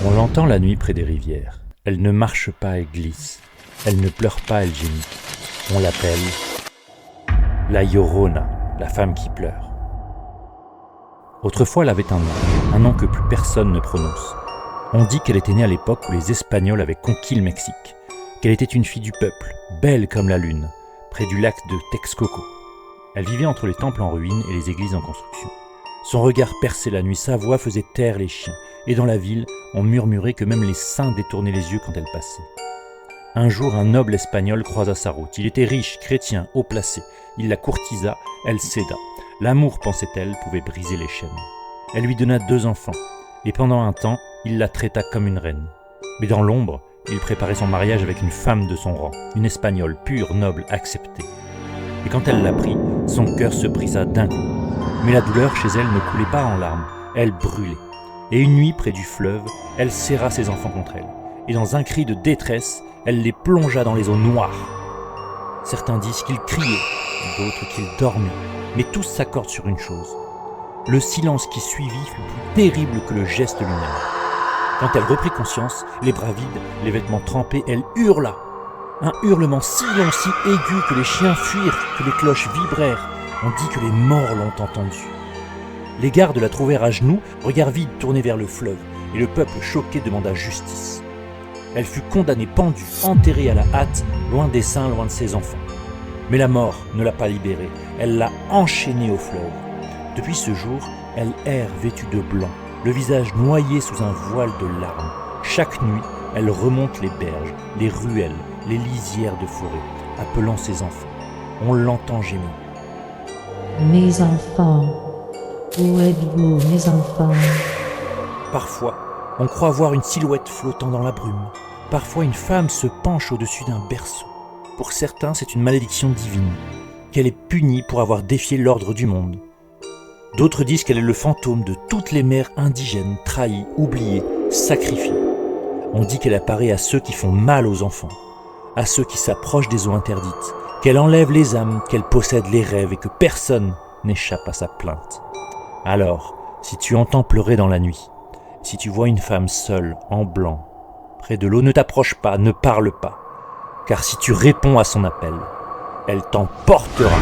On l'entend la nuit près des rivières. Elle ne marche pas, elle glisse. Elle ne pleure pas, elle gémit. On l'appelle la Llorona, la femme qui pleure. Autrefois, elle avait un nom que plus personne ne prononce. On dit qu'elle était née à l'époque où les Espagnols avaient conquis le Mexique, qu'elle était une fille du peuple, belle comme la lune, près du lac de Texcoco. Elle vivait entre les temples en ruine et les églises en construction. Son regard perçait la nuit, sa voix faisait taire les chiens, et dans la ville, on murmurait que même les saints détournaient les yeux quand elle passait. Un jour, un noble espagnol croisa sa route. Il était riche, chrétien, haut placé. Il la courtisa, elle céda. L'amour, pensait-elle, pouvait briser les chaînes. Elle lui donna 2 enfants, et pendant un temps, il la traita comme une reine. Mais dans l'ombre, il préparait son mariage avec une femme de son rang, une espagnole, pure, noble, acceptée. Et quand elle l'apprit, son cœur se brisa d'un coup. Mais la douleur chez elle ne coulait pas en larmes, elle brûlait. Et une nuit, près du fleuve, elle serra ses enfants contre elle. Et dans un cri de détresse, elle les plongea dans les eaux noires. Certains disent qu'il criait, d'autres qu'il dormait, mais tous s'accordent sur une chose. Le silence qui suivit fut plus terrible que le geste lui-même. Quand elle reprit conscience, les bras vides, les vêtements trempés, elle hurla. Un hurlement si long, si aigu que les chiens fuirent, que les cloches vibrèrent. On dit que les morts l'ont entendu. Les gardes la trouvèrent à genoux, regard vide tourné vers le fleuve, et le peuple choqué demanda justice. Elle fut condamnée, pendue, enterrée à la hâte, loin des saints, loin de ses enfants. Mais la mort ne l'a pas libérée, elle l'a enchaînée au fleuve. Depuis ce jour, elle erre vêtue de blanc, le visage noyé sous un voile de larmes. Chaque nuit, elle remonte les berges, les ruelles, les lisières de forêt, appelant ses enfants. On l'entend gémir. Mes enfants, où êtes-vous, mes enfants? Parfois, on croit voir une silhouette flottant dans la brume. Parfois, une femme se penche au-dessus d'un berceau. Pour certains, c'est une malédiction divine, qu'elle est punie pour avoir défié l'ordre du monde. D'autres disent qu'elle est le fantôme de toutes les mères indigènes, trahies, oubliées, sacrifiées. On dit qu'elle apparaît à ceux qui font mal aux enfants, à ceux qui s'approchent des eaux interdites, qu'elle enlève les âmes, qu'elle possède les rêves et que personne n'échappe à sa plainte. Alors, si tu entends pleurer dans la nuit, si tu vois une femme seule, en blanc, près de l'eau, ne t'approche pas, ne parle pas, car si tu réponds à son appel, elle t'emportera.